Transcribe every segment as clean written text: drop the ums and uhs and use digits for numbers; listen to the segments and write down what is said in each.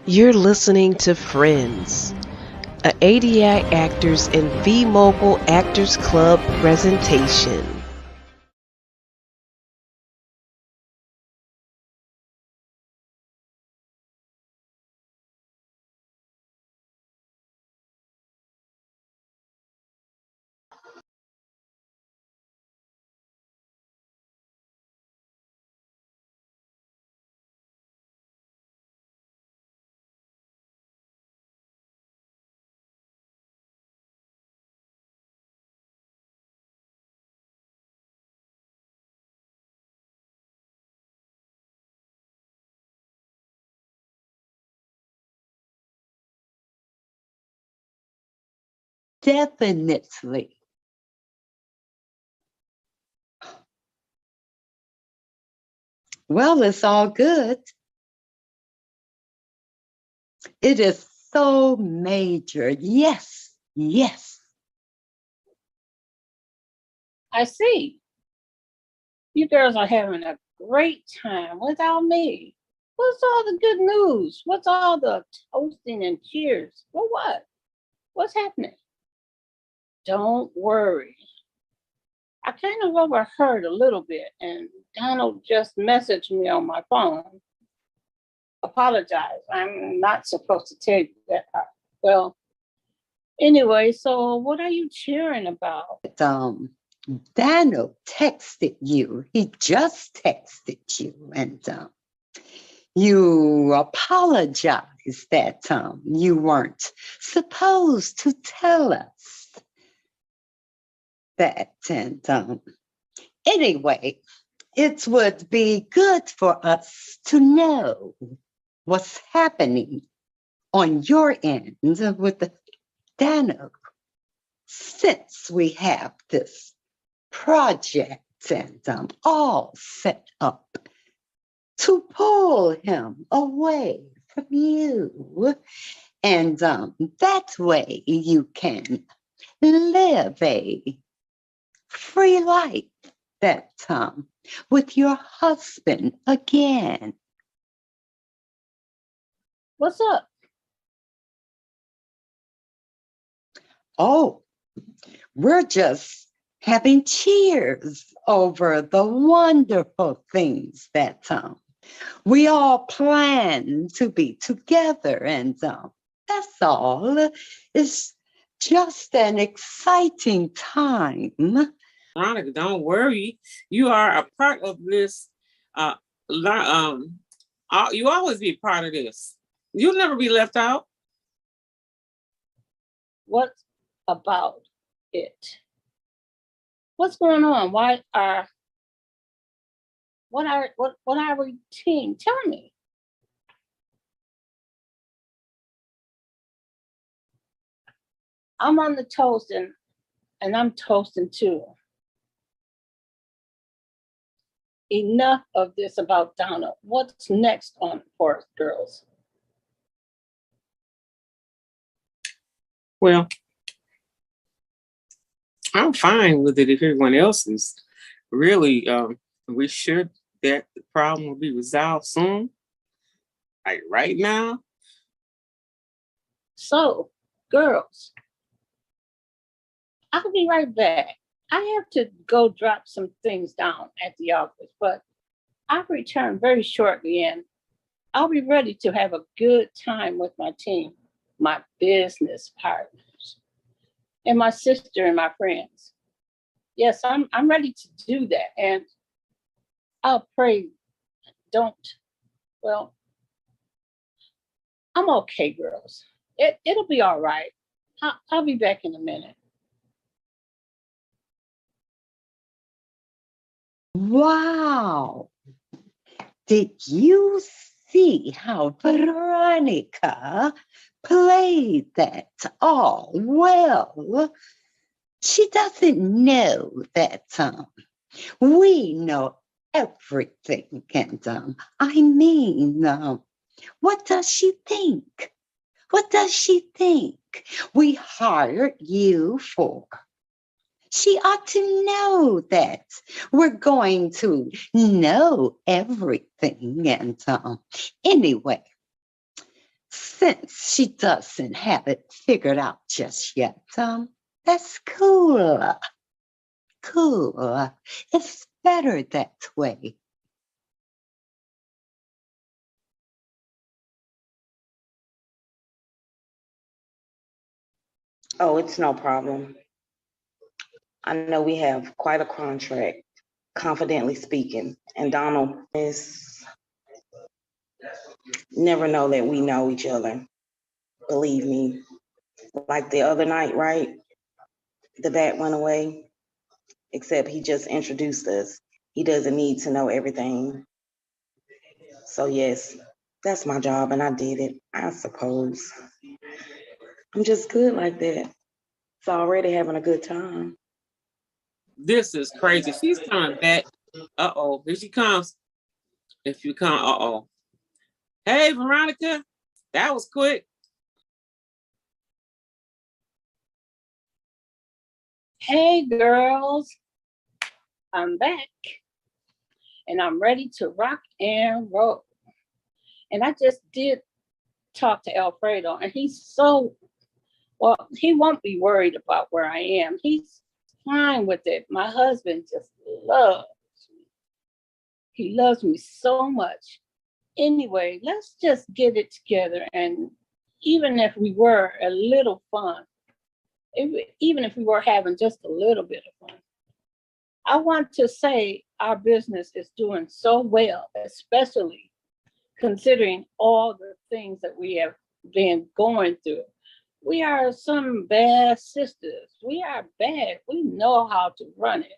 You're listening to Friends, a ADI Actors and V Mobile Actors Club presentation. Definitely. Well, it's all good. It is so major. Yes, yes. I see. You girls are having a great time without me. What's all the good news? What's all the toasting and cheers? For what? What's happening? Don't worry. I kind of overheard a little bit, and Donald just messaged me on my phone. Apologize. I'm not supposed to tell you that. Well, anyway, so what are you cheering about? Daniel texted you. He just texted you, and you apologized that you weren't supposed to tell us that. And anyway, it would be good for us to know what's happening on your end with the Dano, since we have this project and all set up to pull him away from you. And that way you can live a free life that with your husband again. What's up? Oh, we're just having cheers over the wonderful things that we all plan to be together. And that's all. It's just an exciting time. Veronica, don't worry. You are a part of this. You always be part of this. You'll never be left out. What about it? What's going on? What are we team? Tell me. I'm on the toast and I'm toasting too. Enough of this about Donna. What's next on Forest Girls? Well, I'm fine with it if everyone else is. Really, we sure that the problem will be resolved soon. Like right now. So, girls, I'll be right back. I have to go drop some things down at the office, but I'll return very shortly and I'll be ready to have a good time with my team, my business partners, and my sister and my friends. Yes, I'm ready to do that. And I'll pray don't, well, I'm okay, girls. It'll be all right. I'll be back in a minute. Wow. Did you see how Veronica played that all well? She doesn't know that we know everything. And I mean, what does she think? What does she think we hired you for? She ought to know that we're going to know everything. And anyway, since she doesn't have it figured out just yet, that's cool. Cool. It's better that way. Oh, it's no problem. I know we have quite a contract, confidently speaking, and Donald is never know that we know each other. Believe me. Like the other night, right? The bat went away, except he just introduced us. He doesn't need to know everything. So yes, that's my job and I did it, I suppose. I'm just good like that. It's already having a good time. This is crazy. She's coming back. Uh-oh, here she comes. If you come, uh-oh. Hey, Veronica, that was quick. Hey, girls, I'm back and I'm ready to rock and roll. And I just did talk to Alfredo, and he's so, well, he won't be worried about where I am. He's fine with it. My husband just loves me. He loves me so much. Anyway, let's just get it together. And even if we were a little fun, even if we were having just a little bit of fun, I want to say our business is doing so well, especially considering all the things that we have been going through. We are some bad sisters. We are bad. We know how to run it.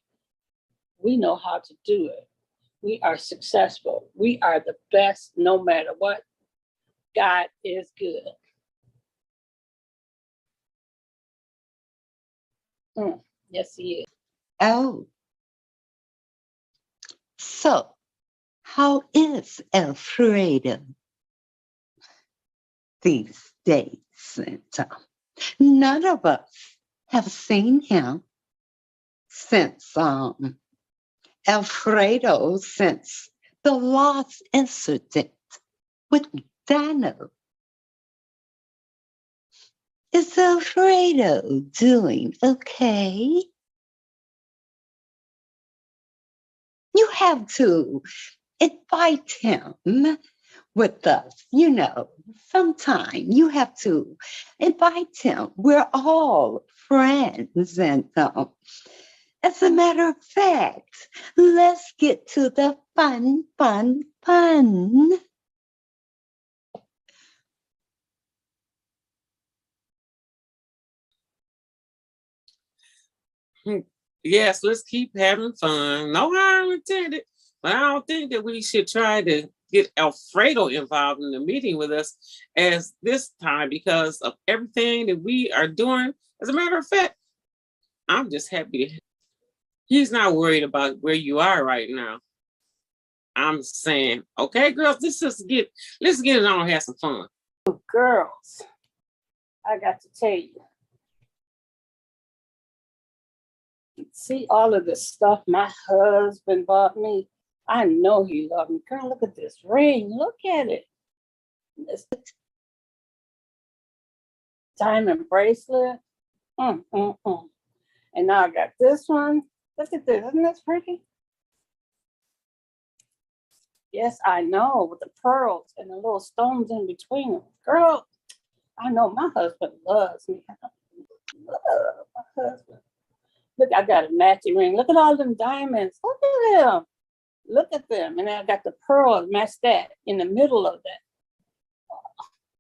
We know how to do it. We are successful. We are the best no matter what. God is good. Yes, he is. Oh. So, how is Alfredo these days? None of us have seen him since Alfredo, since the last incident with Dano. Is Alfredo doing okay? You have to invite him with us, sometime. You have to invite him. We're all friends. And as a matter of fact, let's get to the fun. Yes, let's keep having fun. No harm intended. But I don't think that we should try to get Alfredo involved in the meeting with us as this time because of everything that we are doing. As a matter of fact, I'm just happy he's not worried about where you are right now. I'm saying, okay, girls, let's get it on and have some fun. Girls, I got to tell you. See all of this stuff my husband bought me. I know he loved me. Girl, look at this ring. Look at it. This diamond bracelet. And now I got this one. Look at this. Isn't this pretty? Yes, I know, with the pearls and the little stones in between them. Girl, I know my husband loves me. I love my husband. Look, I got a matching ring. Look at all them diamonds. Look at them. Look at them. And then I got the pearls, match that in the middle of that.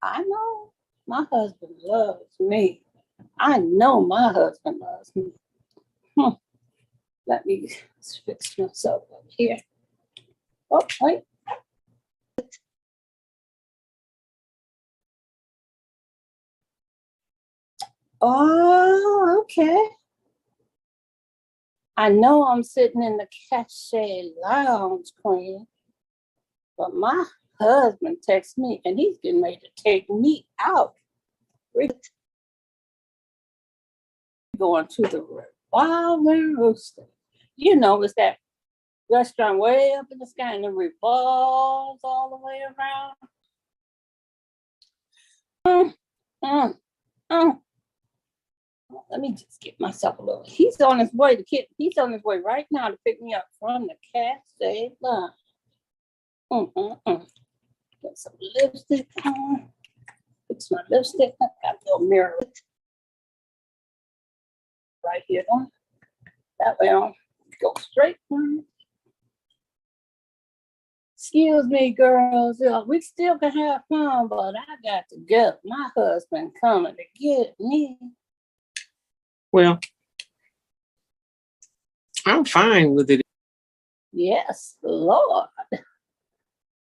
I know my husband loves me. I know my husband loves me. Let me fix myself up here. Oh, wait. Oh, okay. I know I'm sitting in the Cache Lounge, Queen, but my husband texts me and he's getting ready to take me out. We're going to the Revolving Rooster. It's that restaurant way up in the sky and it revolves all the way around. Mm, mm, mm. Let me just get myself a little. He's on his way. He's on his way right now to pick me up from the Cascade line. Get some lipstick on. Fix my lipstick. I got a little mirror right here. That way I'll go straight. Excuse me, girls. We still can have fun, but I got to go. My husband coming to get me. Well, I'm fine with it. Yes, Lord.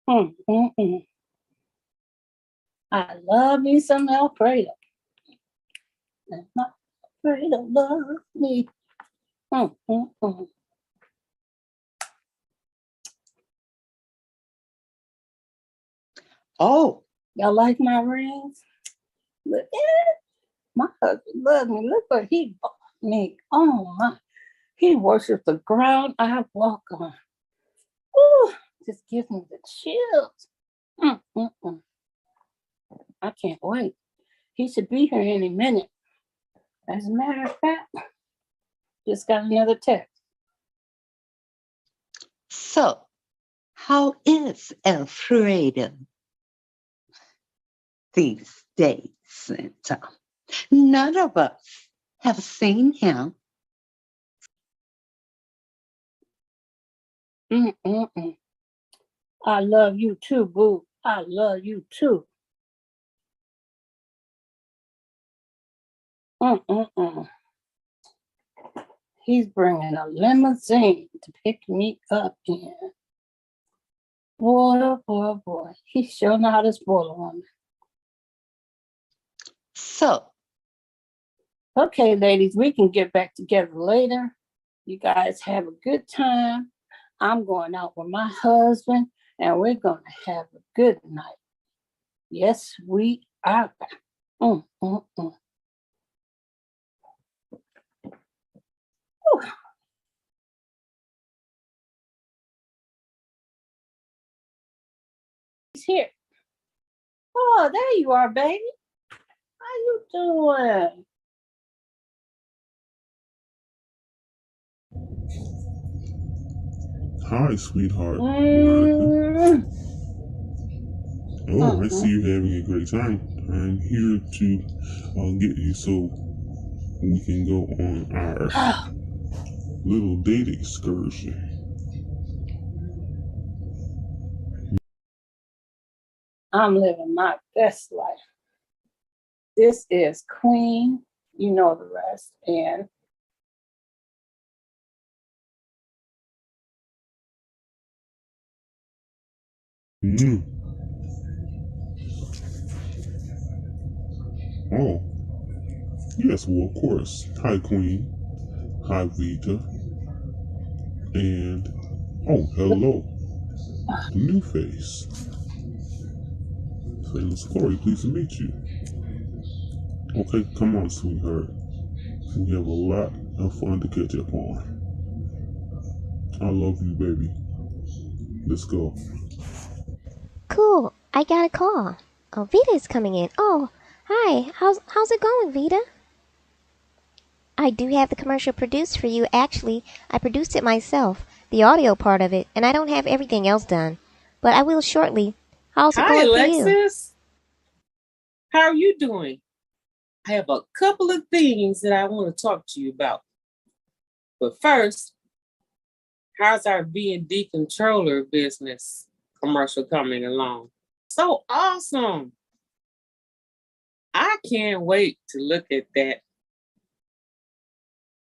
I love me some Alfredo. And my Alfredo loves me. Oh, Y'all like my rings? Look at it. My husband loves me. Look what he bought me. Oh my. He worships the ground I walk on. Ooh, just gives me the chills. I can't wait. He should be here any minute. As a matter of fact, just got another text. so how is Alfredo these days? None of us have seen him. I love you too, boo. I love you too. He's bringing a limousine to pick me up in. Boy, oh boy, oh boy. He sure know how to spoil a woman. So, okay, ladies, we can get back together later. You guys have a good time. I'm going out with my husband, and we're going to have a good night. Yes, we are. He's here. Oh, there you are, baby. How you doing? Hi, sweetheart. Mm. Oh, I see you having a great time. I'm here to get you so we can go on our little date excursion. I'm living my best life. This is Queen. You know the rest. And Oh, yes, well, of course. Hi, Queen. Hi, Vita. And, oh, hello. New face. Famous Corey, pleased to meet you. Okay, come on, sweetheart. We have a lot of fun to catch up on. I love you, baby. Let's go. Cool. I got a call. Oh, Vita's coming in. Oh, hi. How's it going, Vita? I do have the commercial produced for you. Actually, I produced it myself, the audio part of it, and I don't have everything else done. But I will shortly. How's it Hi, going for you? Alexis. How are you doing? I have a couple of things that I want to talk to you about. But first, how's our B&D controller business commercial coming along? So awesome. I can't wait to look at that.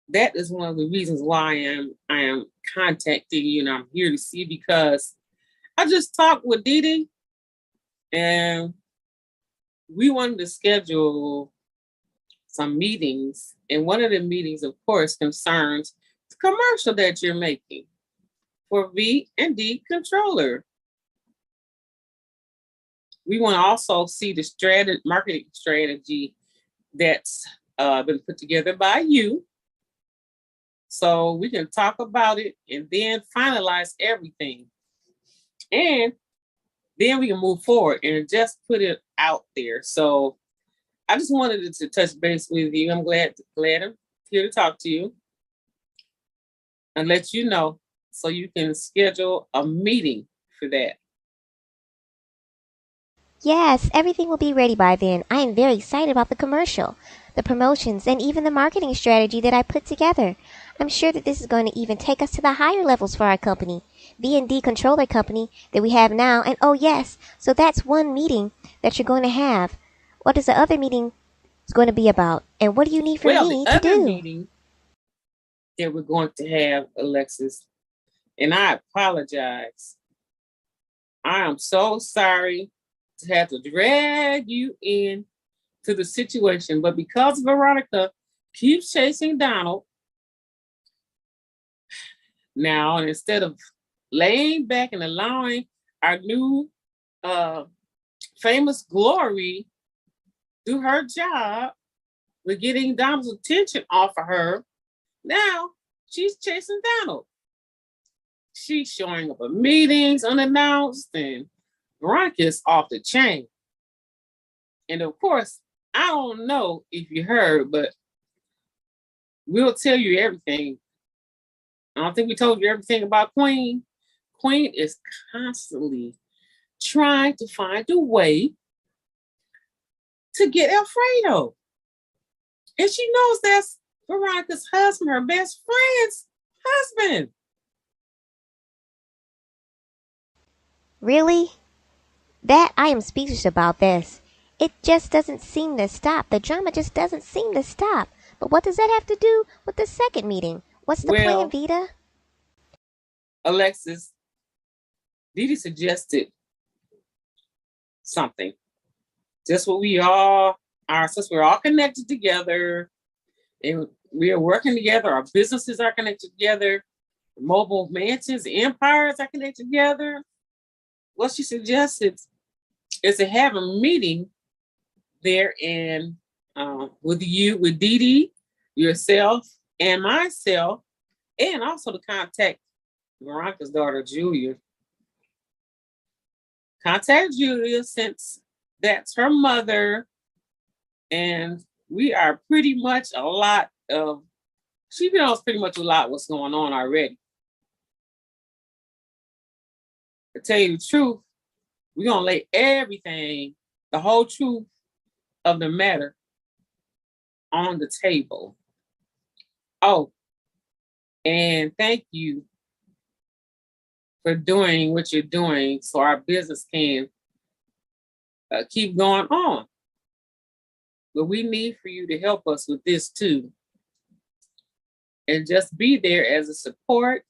That is one of the reasons why I am contacting you, and I'm here to see, because I just talked with Dee and we wanted to schedule some meetings. And one of the meetings, of course, concerns the commercial that you're making for V&D Controller. We want to also see the marketing strategy that's been put together by you, so we can talk about it and then finalize everything. And then we can move forward and just put it out there. So I just wanted to touch base with you. I'm glad I'm here to talk to you and let you know so you can schedule a meeting for that. Yes, everything will be ready by then. I am very excited about the commercial, the promotions, and even the marketing strategy that I put together. I'm sure that this is going to even take us to the higher levels for our company, V&D Controller Company that we have now. And oh yes, so that's one meeting that you're going to have. What is the other meeting going to be about? And what do you need from me to do? The other meeting that we're going to have, Alexis, and I apologize. I am so sorry to have to drag you in to the situation, but because Veronica keeps chasing Donald now, and instead of laying back and allowing our new famous Glory do her job with getting Donald's attention off of her, now she's chasing Donald. She's showing up at meetings unannounced, and Veronica's off the chain. And of course, I don't know if you heard, but we'll tell you everything. I don't think we told you everything about Queen. Queen is constantly trying to find a way to get Alfredo. And she knows that's Veronica's husband, her best friend's husband. Really? I am speechless about this. It just doesn't seem to stop. The drama just doesn't seem to stop. But what does that have to do with the second meeting? What's the plan, Vita? Alexis, Didi suggested something. Just what we all are, since we're all connected together and we are working together, our businesses are connected together, mobile mansions, empires are connected together. What she suggested is to have a meeting there in with Didi, yourself, and myself, and also to contact Veronica's daughter, Julia. Contact Julia since that's her mother, and we are pretty much she knows pretty much a lot what's going on already. To tell you the truth, we're going to lay everything, the whole truth of the matter on the table. Oh, and thank you for doing what you're doing so our business can keep going on. But we need for you to help us with this too. And just be there as a support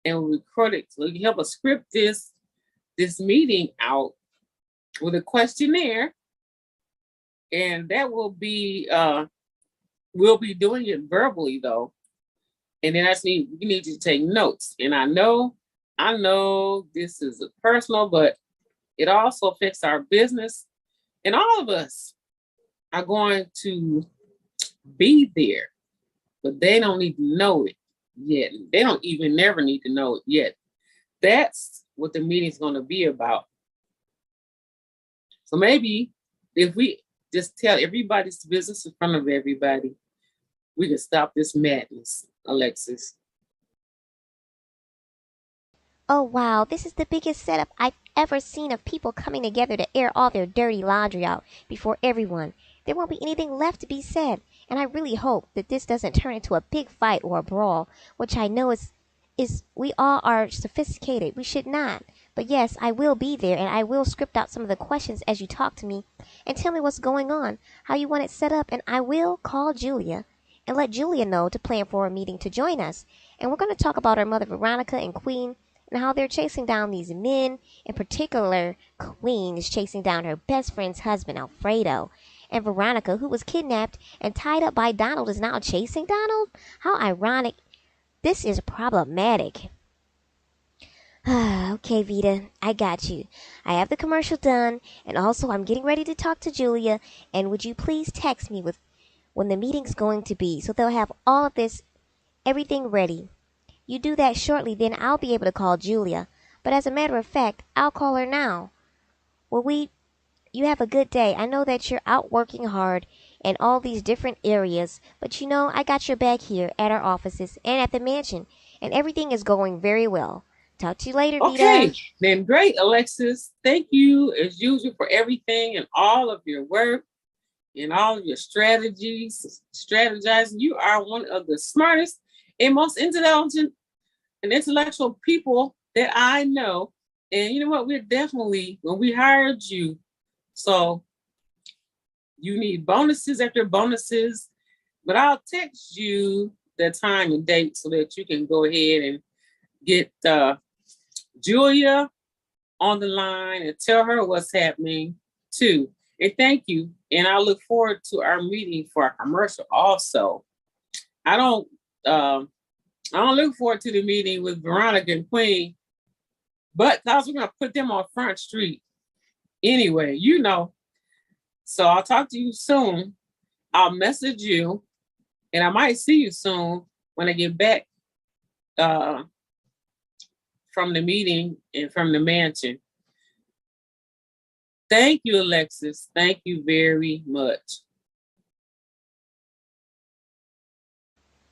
and record it. So you can help us script this meeting out with a questionnaire. And that will be, we'll be doing it verbally though. And then we need you to take notes. And I know this is personal, but it also affects our business. And all of us are going to be there, but they don't need to know it yet. They don't even never need to know it yet. That's what the meeting's going to be about. So maybe if we just tell everybody's business in front of everybody, we can stop this madness, Alexis. Oh wow, this is the biggest setup I've ever seen of people coming together to air all their dirty laundry out before everyone. There won't be anything left to be said, and I really hope that this doesn't turn into a big fight or a brawl, which I know is we all are sophisticated. We should not. But yes, I will be there, and I will script out some of the questions as you talk to me and tell me what's going on, how you want it set up, and I will call Julia and let Julia know to plan for a meeting to join us. And we're going to talk about our mother Veronica and Queen and how they're chasing down these men. In particular, Queen is chasing down her best friend's husband, Alfredo. And Veronica, who was kidnapped and tied up by Donald, is now chasing Donald? How ironic. This is problematic. Okay, Vita, I got you. I have the commercial done, and also I'm getting ready to talk to Julia, and would you please text me with when the meeting's going to be, so they'll have all of this, everything ready. You do that shortly, then I'll be able to call Julia. But But as a matter of fact, I'll call her now. You have a good day. I know that you're out working hard in all these different areas, but I got your back here at our offices and at the mansion, and everything is going very well. Talk to you later, Vita. Okay, then great, Alexis. Thank you as usual for everything and all of your work and all of your strategizing. You are one of the smartest and most intelligent and intellectual people that I know. And you know what? We're definitely, when we hired you, so you need bonuses after bonuses, but I'll text you the time and date so that you can go ahead and get Julia on the line and tell her what's happening too. And thank you. And I look forward to our meeting for our commercial also. I don't look forward to the meeting with Veronica and Queen, but because we're gonna put them on Front Street anyway, So I'll talk to you soon. I'll message you, and I might see you soon when I get back from the meeting and from the mansion. Thank you, Alexis. Thank you very much.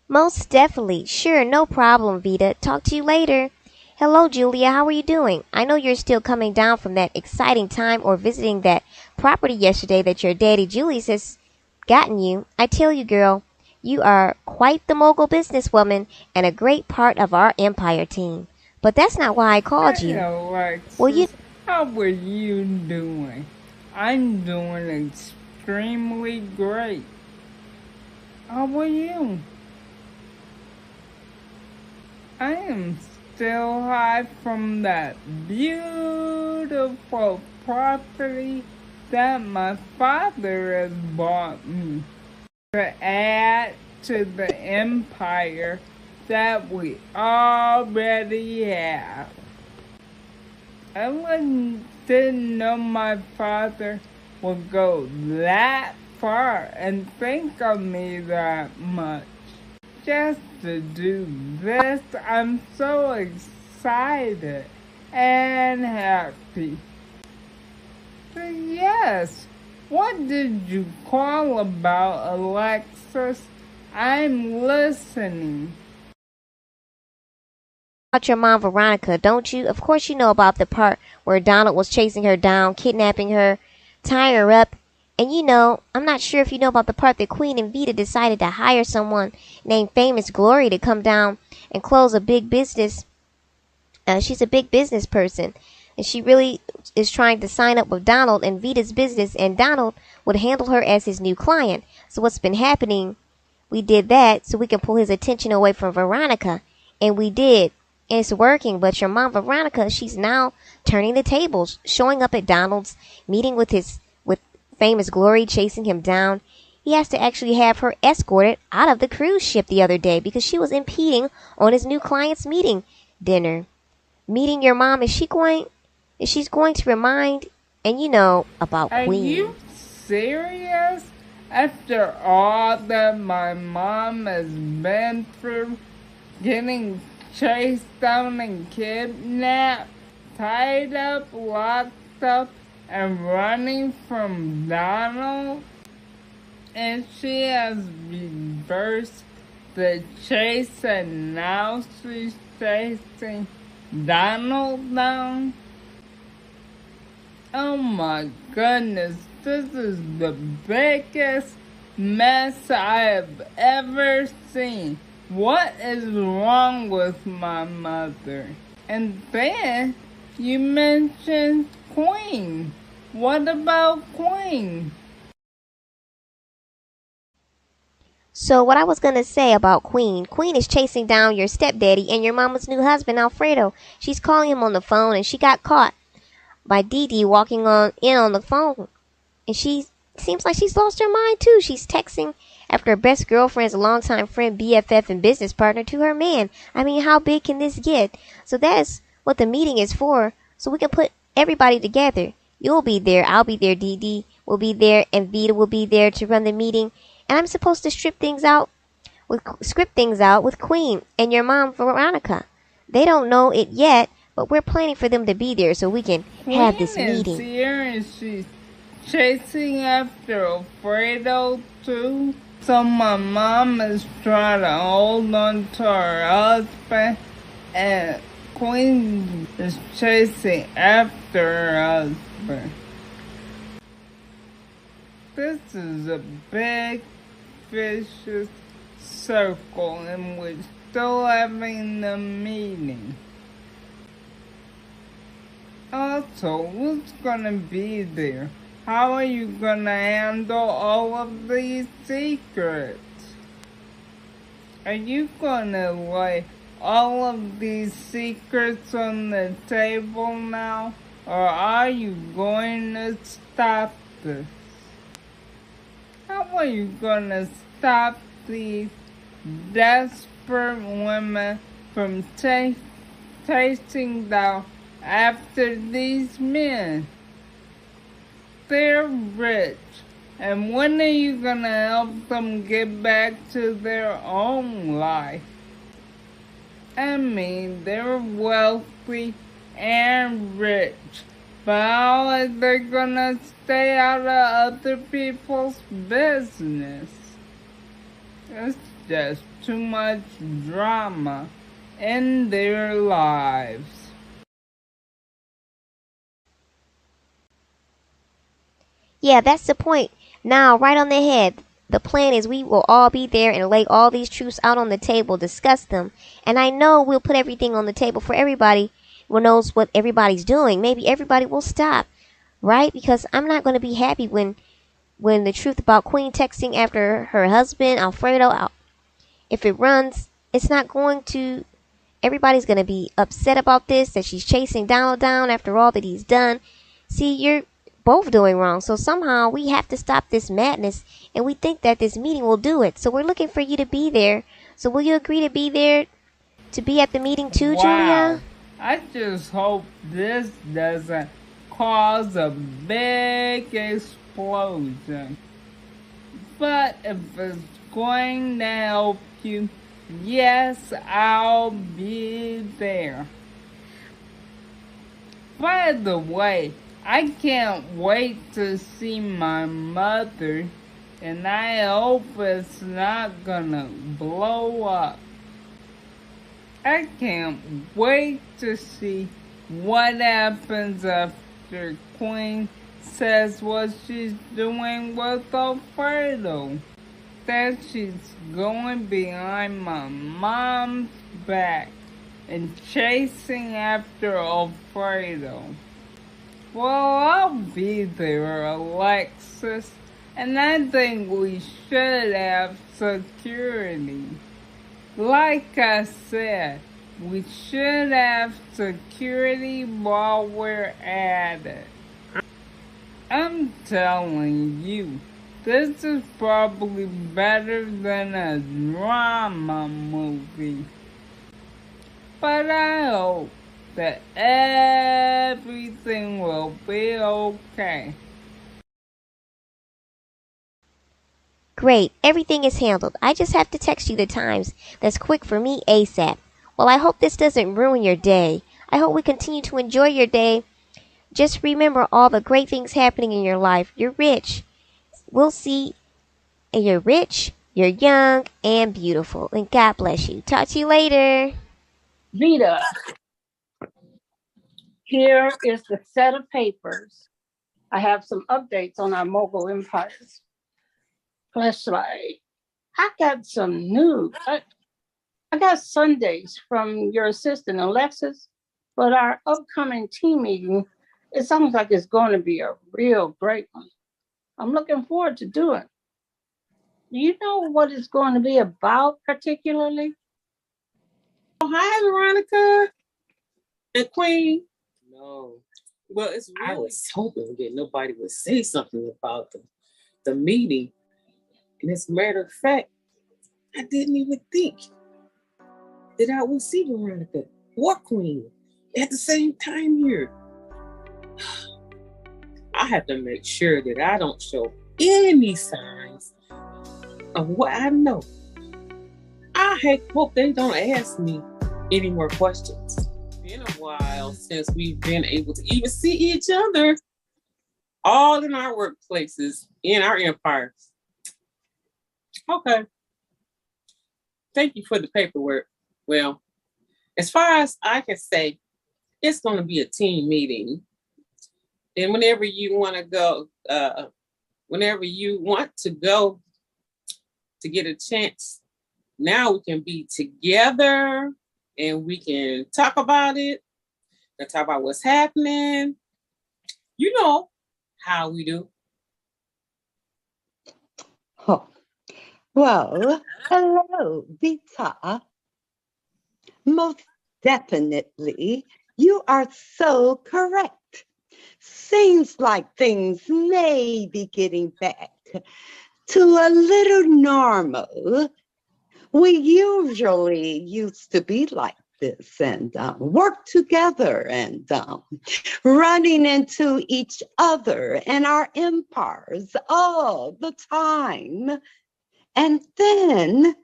Most definitely. Sure, no problem, Vita. Talk to you later. Hello, Julia. How are you doing? I know you're still coming down from that exciting time or visiting that property yesterday that your daddy Julius has gotten you. I tell you, girl, you are quite the mogul businesswoman and a great part of our Empire team. But that's not why I called you. Hello, Alexis. Well, how are you doing? I'm doing extremely great. How are you? I am still high from that beautiful property that my father has bought me to add to the empire that we already have. I didn't know my father would go that far and think of me that much. Just to do this, I'm so excited and happy. But yes, what did you call about, Alexis? I'm listening. About your mom, Veronica, don't you? Of course you know about the part where Donald was chasing her down, kidnapping her, tying her up. And I'm not sure if you know about the part that Queen and Vita decided to hire someone named Famous Glory to come down and close a big business. She's a big business person, and she really is trying to sign up with Donald and Vita's business, and Donald would handle her as his new client. So what's been happening, we did that so we can pull his attention away from Veronica, and we did. And it's working, but your mom, Veronica, she's now turning the tables, showing up at Donald's, meeting with Famous Glory, chasing him down. He has to actually have her escorted out of the cruise ship the other day because she was impeding on his new client's dinner. Meeting your mom, is she's going to remind, and about Queen. Are you serious? After all that my mom has been through, getting chased down and kidnapped, tied up, locked up, and running from Donald, and she has reversed the chase and now she's chasing Donald down. Oh my goodness, this is the biggest mess I have ever seen. What is wrong with my mother? And then you mentioned Queen. What about Queen? So what I was going to say about Queen is chasing down your stepdaddy and your mama's new husband, Alfredo. She's calling him on the phone, and she got caught by Dee Dee walking in on the phone. And she seems like she's lost her mind too. She's texting after her best girlfriend's longtime friend, BFF, and business partner to her man. I mean, how big can this get? So that's what the meeting is for, so we can put everybody together. You'll be there, I'll be there, Dee Dee will be there, and Vita will be there to run the meeting. And I'm supposed to script things out with Queen and your mom, Veronica. They don't know it yet, but we're planning for them to be there so we can have this Queen is meeting. here and she's chasing after Alfredo too. So my mom is trying to hold on to her husband, and Queen is chasing after her husband. This is a big vicious circle and we're still having the meeting. Also, who's gonna be there? How are you gonna handle all of these secrets? Are you gonna lay all of these secrets on the table now? Or are you going to stop this? How are you gonna stop these desperate women from chasing down after these men? They're rich, and when are you gonna help them get back to their own life? I mean, they're wealthy and rich, but how are they gonna stay out of other people's business? It's just too much drama in their lives. Yeah, that's the point. Now, right on the head. The plan is we will all be there and lay all these truths out on the table, discuss them. And I know we'll put everything on the table for everybody who knows what everybody's doing. Maybe everybody will stop, right? Because I'm not going to be happy when the truth about Queen texting after her husband, Alfredo, if it runs, it's not going to, everybody's going to be upset about this, that she's chasing Donald down after all that he's done. See, you're both doing wrong. So somehow we have to stop this madness, and we think that this meeting will do it. So we're looking for you to be there. So will you agree to be there, to be at the meeting too, Wow. Julia? I just hope this doesn't cause a big explosion. But if it's going to help you, yes, I'll be there. By the way, I can't wait to see my mother, and I hope it's not gonna blow up. I can't wait to see what happens after Queen says what she's doing with Alfredo. That she's going behind my mom's back and chasing after Alfredo. Well, I'll be there, Alexis, and I think we should have security. Like I said, we should have security while we're at it. I'm telling you, this is probably better than a drama movie. But I hope that everything will be okay. Great, everything is handled. I just have to text you the times. That's quick for me ASAP. Well, I hope this doesn't ruin your day. I hope we continue to enjoy your day. Just remember all the great things happening in your life. You're rich. We'll see. And you're rich, you're young, and beautiful. And God bless you. Talk to you later. Vita, here is the set of papers. I have some updates on our mobile empires. Flashlight. I got some news. I got Sundays from your assistant, Alexis, but our upcoming team meeting, it sounds like it's going to be a real great one. I'm looking forward to doing it. Do you know what it's going to be about particularly? Oh, hi, Veronica and Queen. No, Well, it's I really was hoping that nobody would say something about the meeting. And as a matter of fact, I didn't even think that I would see Veronica or Queen at the same time here. I have to make sure that I don't show any signs of what I know. I hope they don't ask me any more questions. been a while while since we've been able to even see each other, all in our workplaces, in our empires. Okay. Thank you for the paperwork. Well, as far as I can say, it's going to be a team meeting. And whenever you want to go to get a chance, now we can be together and we can talk about it and talk about what's happening. You know how we do. Oh, well, hello, Vita. Most definitely, you are so correct. Seems like things may be getting back to a little normal. We usually used to be like this and work together and running into each other and our empires all the time. And then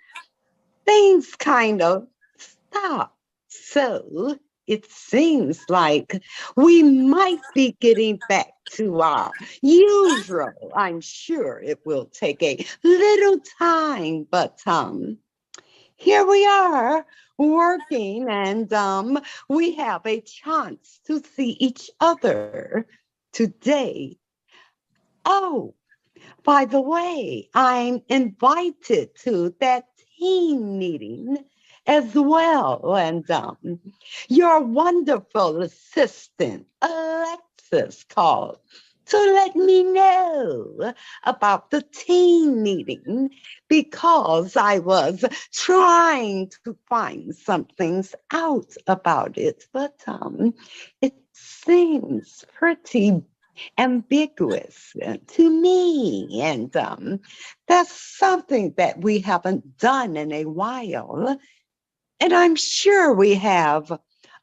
things kind of stop. So it seems like we might be getting back to our usual. I'm sure it will take a little time, but here we are working and we have a chance to see each other today. Oh, by the way, I'm invited to that team meeting as well. And your wonderful assistant, Alexis, called to let me know about the team meeting because I was trying to find some things out about it. But it seems pretty ambiguous to me. And that's something that we haven't done in a while. And I'm sure we have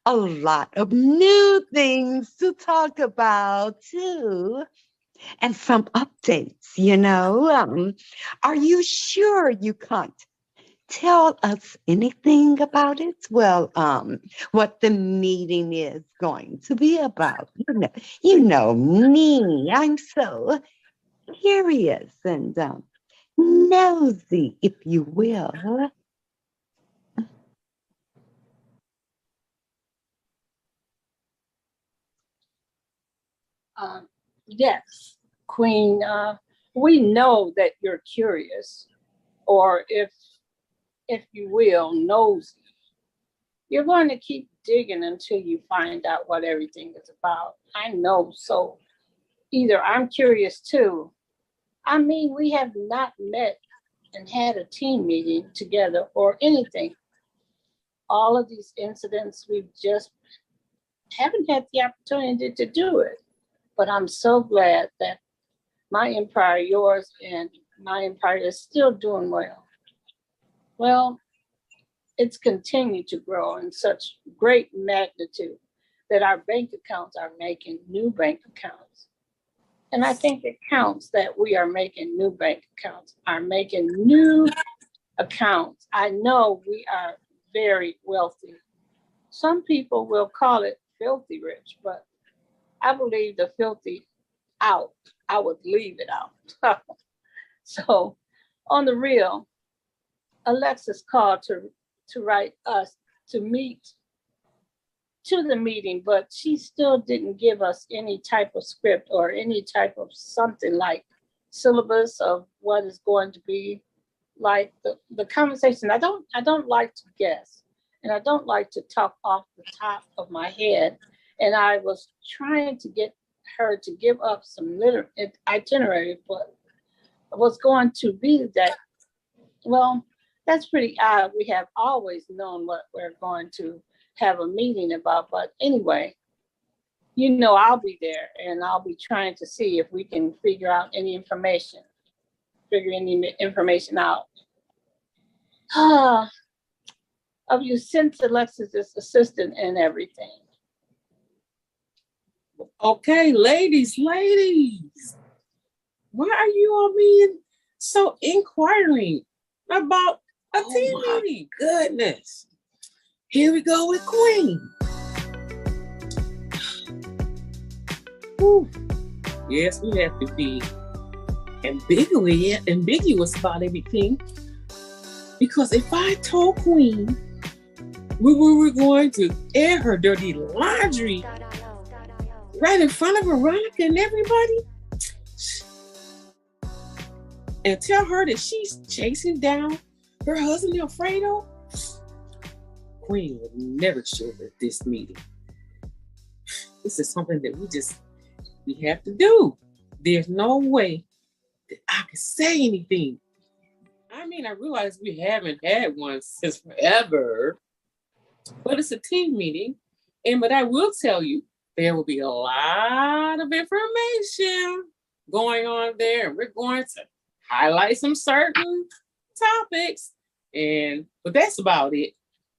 a lot of new things to talk about too. And some updates, you know. Are you sure you can't tell us anything about it? Well, what the meeting is going to be about. You know me. I'm so curious and nosy, if you will. Yes, Queen, we know that you're curious, or if you will, nosy. You're going to keep digging until you find out what everything is about. I know, so either I'm curious too. I mean, we have not met and had a team meeting together or anything. All of these incidents, we've just haven't had the opportunity to do it. But I'm so glad that my empire, yours, and my empire is still doing well. Well, it's continued to grow in such great magnitude that our bank accounts are making new bank accounts. And I think it counts that we are making new bank accounts, are making new accounts. I know we are very wealthy. Some people will call it filthy rich, but I believe the filthy out. I would leave it out. So on the real, Alexis called to write us to meet to the meeting, but she still didn't give us any type of script or any type of something like syllabus of what is going to be like the conversation. I don't like to guess, and I don't like to talk off the top of my head. And I was trying to get her to give up some itinerary, but was going to be that, well, that's pretty odd. We have always known what we're going to have a meeting about. But anyway, you know, I'll be there and I'll be trying to see if we can figure any information out. Of you since Alexis's assistant and everything. Okay, ladies, why are you all being so inquiring about a team meeting? Goodness. Here we go with Queen. Whew. Yes, we have to be ambiguous about everything. Because if I told Queen we were going to air her dirty laundry right in front of Veronica and everybody, and tell her that she's chasing down her husband Alfredo, Queen would never show up at this meeting. This is something that we have to do. There's no way that I can say anything. I mean, I realize we haven't had one since forever, but it's a team meeting. But I will tell you, there will be a lot of information going on there. We're going to highlight some certain topics, but that's about it.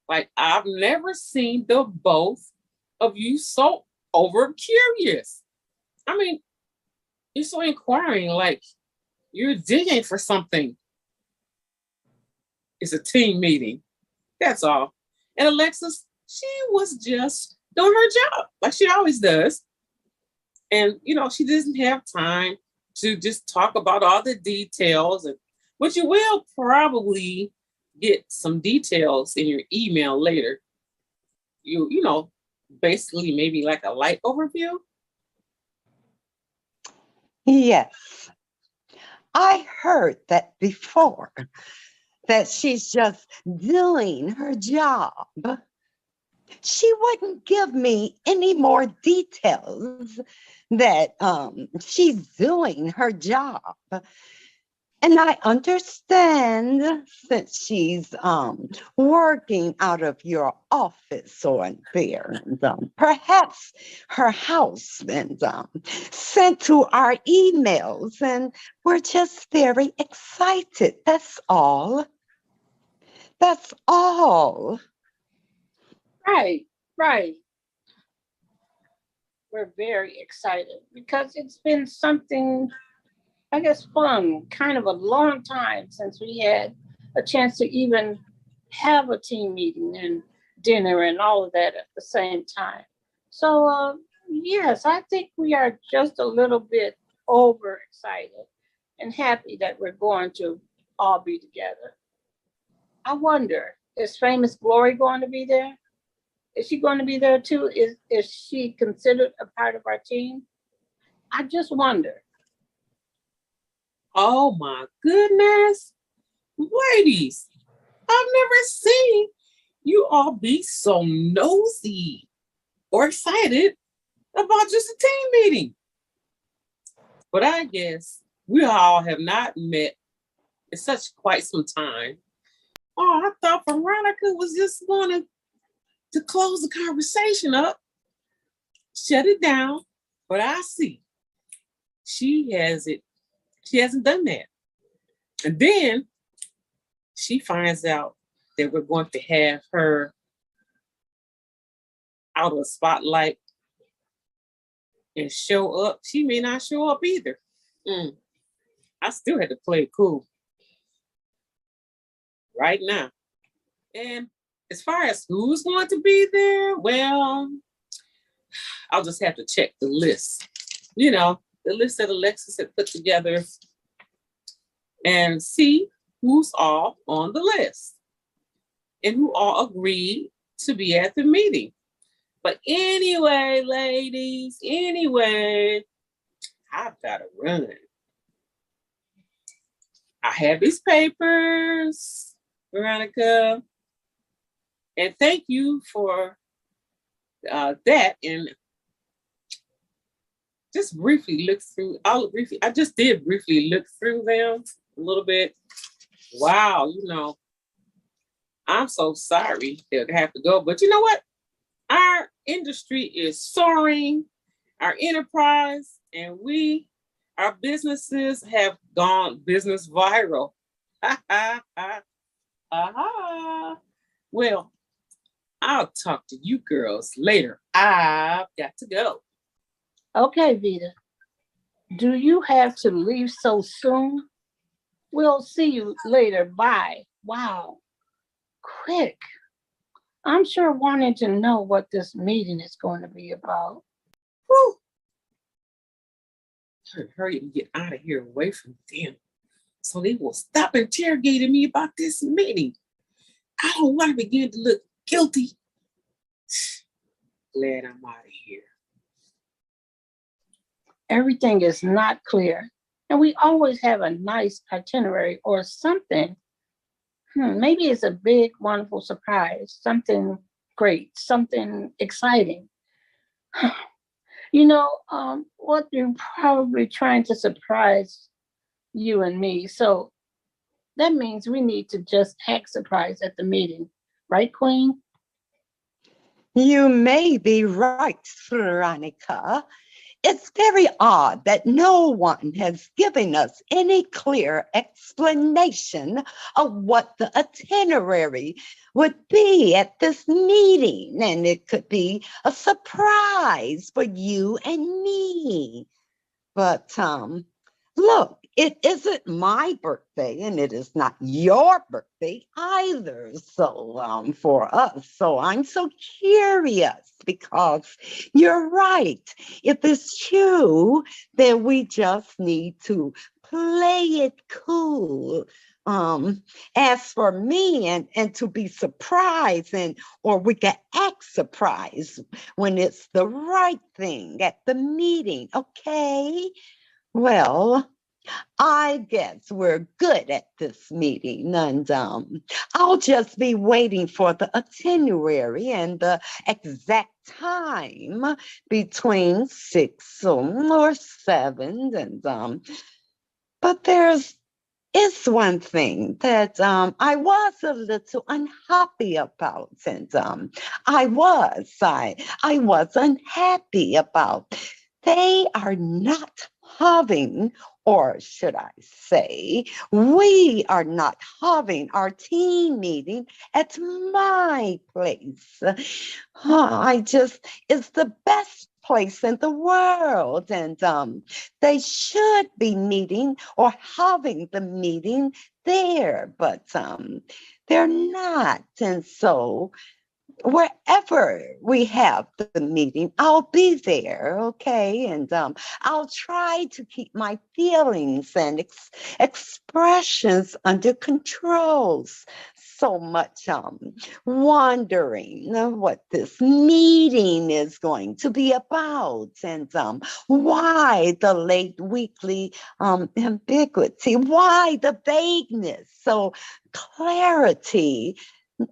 Like, I've never seen the both of you so over curious. I mean, you're so inquiring, like you're digging for something. It's a team meeting. That's all. And Alexis, she was just doing her job like she always does. And, she doesn't have time to just talk about all the details. But you will probably get some details in your email later. Basically maybe like a light overview. Yes, I heard that before, that she's just doing her job. She wouldn't give me any more details that she's doing her job. And I understand since she's working out of your office on there, and perhaps her house, and sent to our emails, and we're just very excited. That's all. That's all. Right. We're very excited because it's been something, I guess, fun, kind of a long time since we had a chance to even have a team meeting and dinner and all of that at the same time. So, yes, I think we are just a little bit overexcited and happy that we're going to all be together. I wonder, is Famous Glory going to be there? Is she going to be there too? Is she considered a part of our team? I just wonder. Oh my goodness. Ladies, I've never seen you all be so nosy or excited about just a team meeting. But I guess we all have not met in such quite some time. Oh, I thought Veronica was just wanting to close the conversation up, shut it down, but I see she hasn't done that. And then she finds out that we're going to have her out of the spotlight and show up. She may not show up either. I still had to play it cool right now. And as far as who's going to be there, well, I'll just have to check the list. The list that Alexis had put together and see who's all on the list and who all agreed to be at the meeting. But anyway, ladies, I've got to run. I have these papers, Veronica, and thank you for that. And just briefly look through, I just did briefly look through them a little bit. Wow, I'm so sorry to have to go, but you know what? Our industry is soaring, our enterprise, and our businesses have gone business viral. Well, I'll talk to you girls later. I've got to go. Okay, Vita. Do you have to leave so soon? We'll see you later. Bye. Wow. Quick. I'm sure wanting to know what this meeting is going to be about. Whew. hurry and get out of here away from them so they will stop interrogating me about this meeting. I don't want to begin to look guilty. Glad I'm out of here. Everything is not clear, and we always have a nice itinerary or something. Maybe it's a big, wonderful surprise, something great, something exciting. What you're probably trying to surprise you and me. So that means we need to just act surprised at the meeting. Right, Queen? You may be right, Veronica. It's very odd that no one has given us any clear explanation of what the itinerary would be at this meeting, and it could be a surprise for you and me. But look, it isn't my birthday, and it is not your birthday either. So for us, so I'm so curious because you're right. If it's true, then we just need to play it cool. As for me, and to be surprised, or we can act surprised when it's the right thing at the meeting, okay? Well, I guess we're good at this meeting, and I'll just be waiting for the itinerary and the exact time between 6 or 7. And but there's one thing that I was a little unhappy about, and I was unhappy about. They are not having, or should I say, we are not having our team meeting at my place. It's the best place in the world, and they should be meeting or having the meeting there, but they're not. And so wherever we have the meeting, I'll be there, okay? And I'll try to keep my feelings and expressions under control. So much wondering what this meeting is going to be about, and why the late weekly ambiguity, why the vagueness, so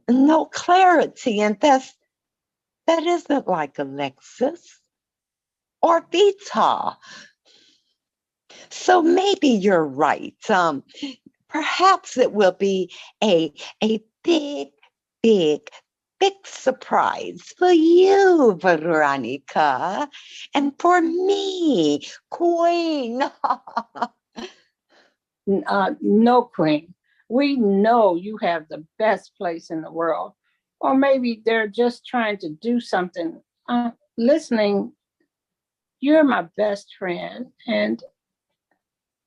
no clarity, and that isn't like Alexis or Vita. So maybe you're right. Perhaps it will be a big surprise for you, Veronica, and for me, Queen. No, Queen. We know you have the best place in the world. Or maybe they're just trying to do something. Listening, you're my best friend, and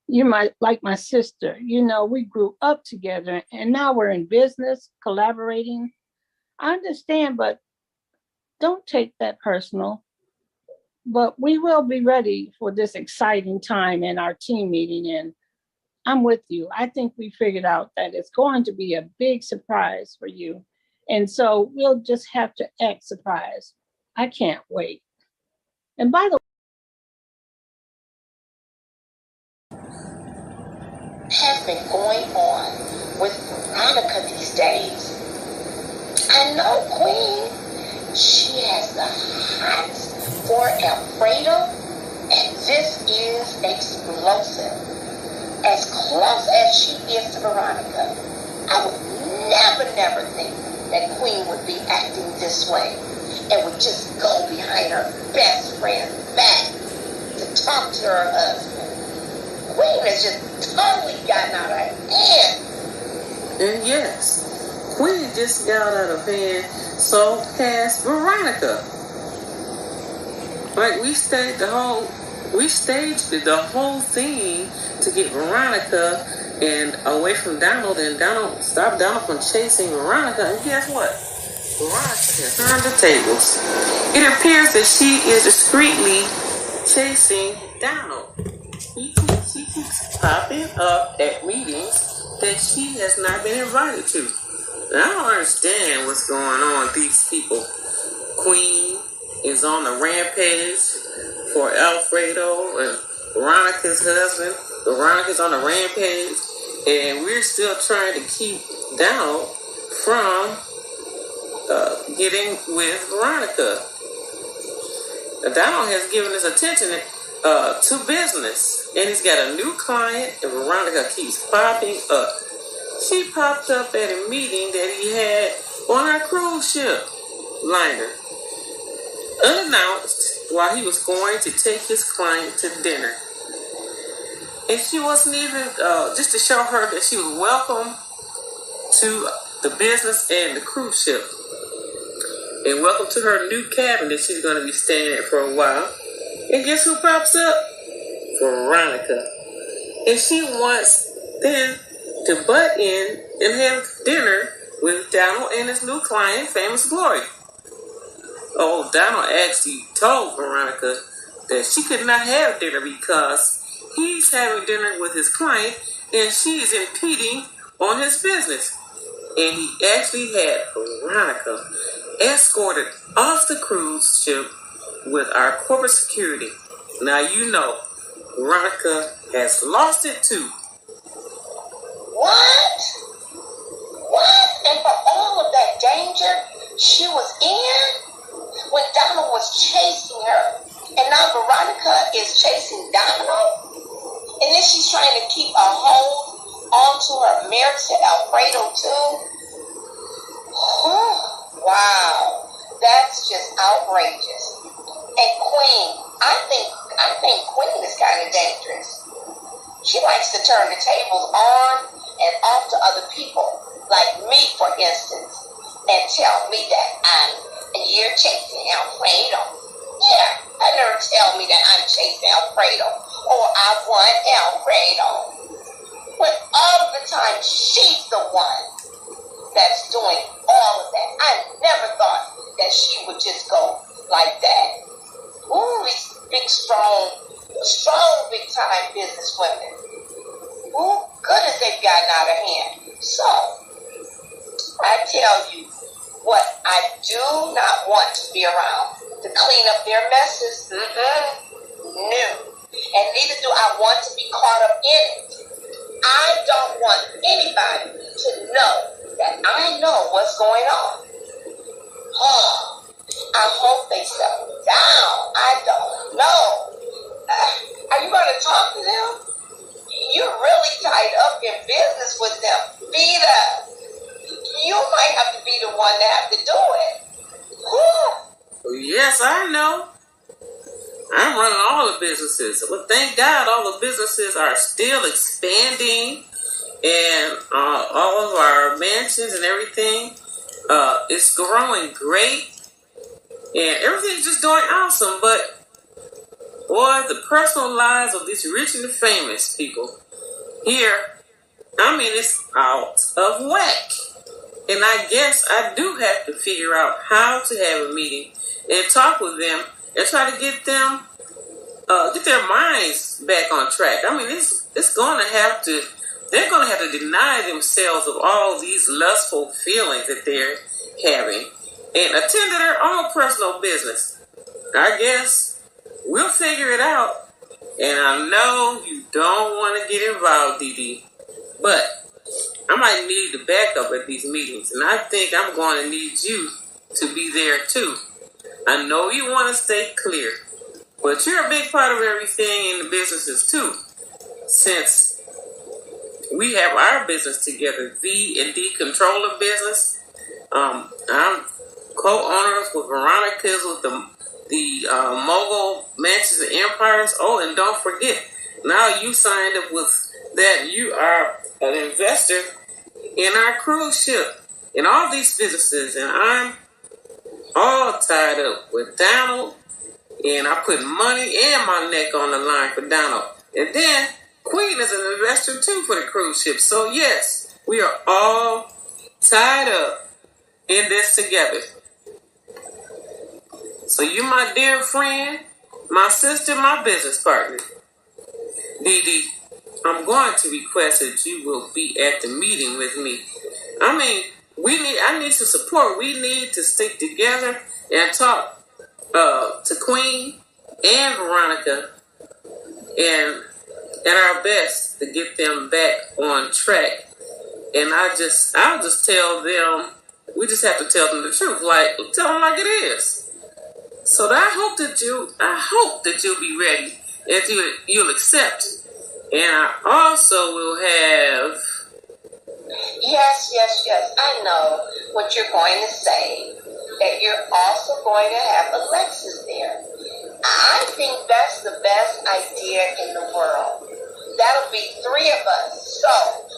you're like my sister. We grew up together, and now we're in business, collaborating. I understand, but don't take that personal. But we will be ready for this exciting time in our team meeting, and I'm with you. I think we figured out that it's going to be a big surprise for you. And so we'll just have to act surprised. I can't wait. And by the way, has been going on with Veronica these days? I know, Queen. She has the hots for Alfredo, and this is explosive. As close as she is to Veronica, I would never think that Queen would be acting this way and would just go behind her best friend's back to talk to her husband. Queen has just totally gotten out of hand. And yes, Queen just got out of hand, so has Veronica. Like we staged the whole thing to get Veronica and away from Donald, and stop Donald from chasing Veronica. And guess what? Veronica has turned the tables. It appears that she is discreetly chasing Donald. keeps popping up at meetings that she has not been invited to. And I don't understand what's going on with these people. Queen is on the rampage for Alfredo and Veronica's husband. Veronica's on the rampage, and we're still trying to keep Donald from getting with Veronica. Donald has given his attention to business, and he's got a new client, and Veronica keeps popping up. She popped up at a meeting that he had on our cruise ship liner, unannounced, while he was going to take his client to dinner. And she wasn't even, just to show her that she was welcome to the business and the cruise ship. And welcome to her new cabin that she's going to be staying at for a while. And guess who pops up? Veronica. And she wants them to butt in and have dinner with Donald and his new client, Famous Glory. Oh, Donald actually told Veronica that she could not have dinner because he's having dinner with his client and she is impeding on his business. And he actually had Veronica escorted off the cruise ship with our corporate security. Now you know, Veronica has lost it too. What? And for all of that danger she was in when Donald was chasing her, and now Veronica is chasing Donald, and then she's trying to keep a hold onto her marriage to Alfredo too. Wow, that's just outrageous. And Queen, I think Queen is kind of dangerous. She likes to turn the tables on and off to other people, like me, for instance, and tell me that you're chasing Alfredo. Yeah, I never tell me that I'm chasing Alfredo or I want Alfredo. When all the time she's the one that's doing all of that. I never thought that she would just go like that. Ooh, these big, strong, big time business women. Ooh, goodness, they've gotten out of hand. So, I tell you what I do not want to be around, to clean up their messes. No. And neither do I want to be caught up in it. I don't want anybody to know that I know what's going on. Oh, I hope they settle down. I don't know. Are you going to talk to them? You're really tied up in business with them. Vita, you might have to be the one to have to do it. Whew. Yes, I know. I'm running all the businesses. Well, thank God all the businesses are still expanding, and all of our mansions and everything is growing great, and everything's just doing awesome. But boy, the personal lives of these rich and famous people here, I mean, it's out of whack. And I guess I do have to figure out how to have a meeting and talk with them and try to get them, get their minds back on track. I mean, it's going to have to, they're going to have to deny themselves of all these lustful feelings that they're having and attend to their own personal business. I guess we'll figure it out. And I know you don't want to get involved, Dee Dee, but I might need the backup at these meetings, and I think I'm going to need you to be there too. I know you want to stay clear, but you're a big part of everything in the businesses too. Since we have our business together, V&D Controller Business, I'm co-owners with Veronica's with the Mogul Mansions and Empires. Oh, and don't forget, now you signed up with that. You are an investor in our cruise ship and all these businesses, and I'm all tied up with Donald, and I put money and my neck on the line for Donald. And then Queen is an investor too for the cruise ship. So yes, we are all tied up in this together. So you, my dear friend, my sister, my business partner, Dee Dee, I'm going to request that you will be at the meeting with me. I mean, I need some support. We need to stick together and talk to Queen and Veronica and at our best to get them back on track. And I'll just tell them, we just have to tell them the truth, like tell them like it is. So I hope that you'll be ready, that you'll accept. And I also will have. Yes. I know what you're going to say. That you're also going to have Alexis there. I think that's the best idea in the world. That'll be 3 of us. So,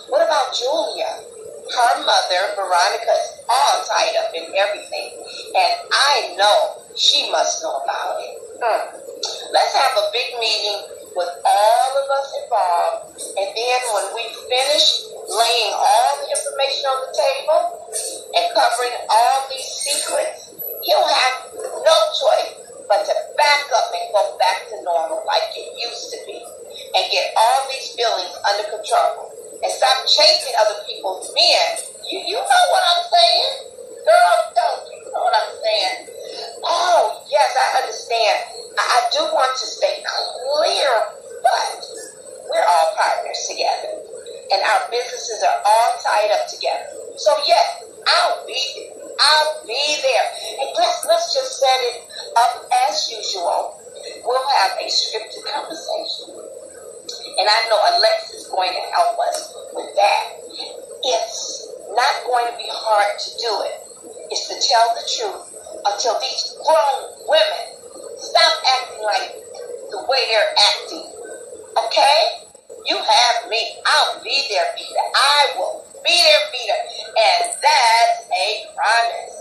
what about Julia? Her mother, Veronica, is all tied up in everything. And I know she must know about it. Let's have a big meeting with all of us involved. And then when we finish laying all the information on the table and covering all these secrets, you'll have no choice but to back up and go back to normal like it used to be and get all these feelings under control and stop chasing other people's men. You know what I'm saying? Girl, don't you know what I'm saying? Oh, yes, I understand. I do want to stay clear, but we're all partners together. And our businesses are all tied up together. So, yes, I'll be there. And let's just set it up as usual. We'll have a scripted conversation. And I know Alexis is going to help us with that. It's not going to be hard to do it. It's to tell the truth until these grown women stop acting like the way they're acting. Okay? You have me. I'll be there, Peter. I will be there, Peter. And that's a promise.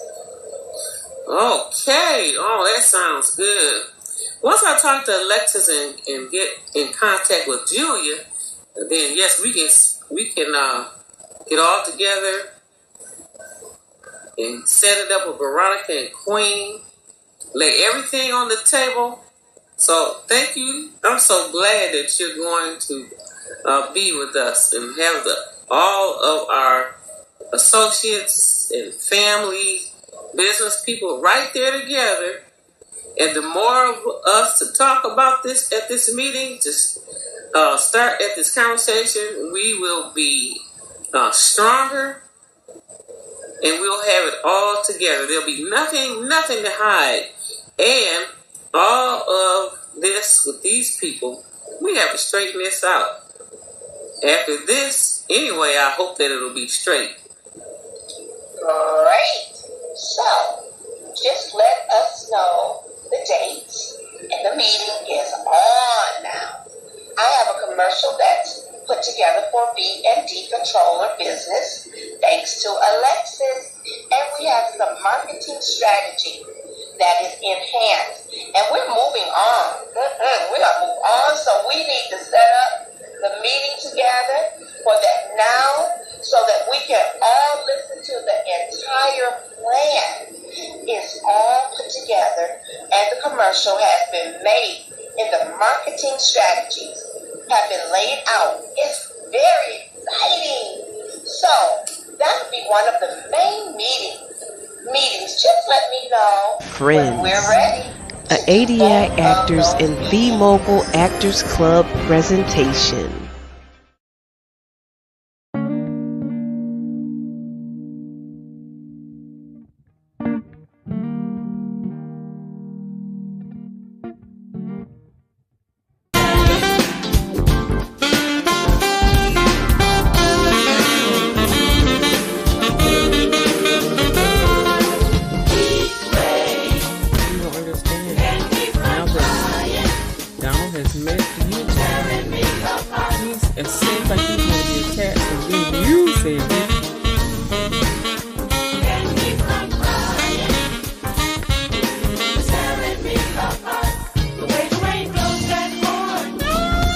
Okay. Oh, that sounds good. Once I talk to Alexis and get in contact with Julia, then yes, we can get all together and set it up with Veronica and Queen, lay everything on the table. So thank you. I'm so glad that you're going to be with us and have all of our associates and family, business people right there together. And the more of us to talk about this at this meeting, just start at this conversation, we will be stronger, and we'll have it all together. There'll be nothing to hide. And all of this with these people, we have to straighten this out. After this, anyway, I hope that it'll be straight. Great. So, just let us know the dates, and the meeting is on now. I have a commercial that's put together for B&D Controller Business, thanks to Alexis, and we have some marketing strategy that is in hand, and we're moving on. We're gonna move on, so we need to set up the meeting together for that now, so that we can all listen to the entire plan. It's all put together, and the commercial has been made, and the marketing strategies have been laid out. It's very exciting. So that'll be one of the main meetings. Just let me know Friends. when we're ready. A ADI Actors and V-Mobile Actors Club presentation.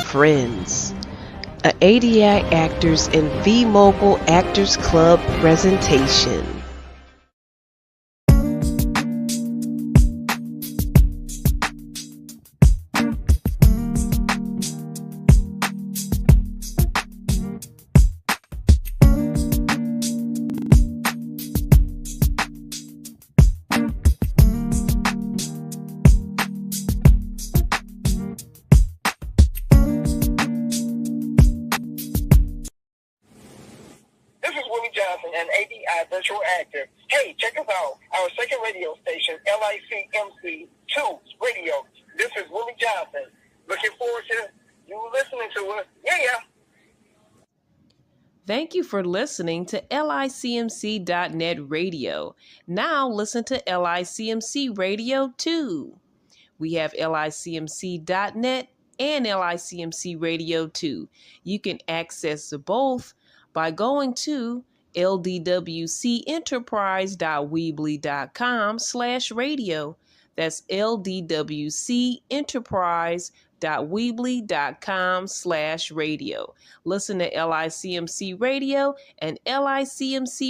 Friends. A ADI Actors and V-Mobile Actors Club presentation. Johnson, an ADI virtual actor. Hey, check us out. Our second radio station, LICMC2 Radio. This is Willie Johnson. Looking forward to you listening to us. Yeah. Thank you for listening to LICMC.net radio. Now listen to LICMC Radio 2. We have LICMC.net and LICMC Radio 2. You can access both by going to ldwcenterprise.weebly.com/radio. That's ldwcenterprise.weebly.com/radio. Listen to LICMC Radio and LICMC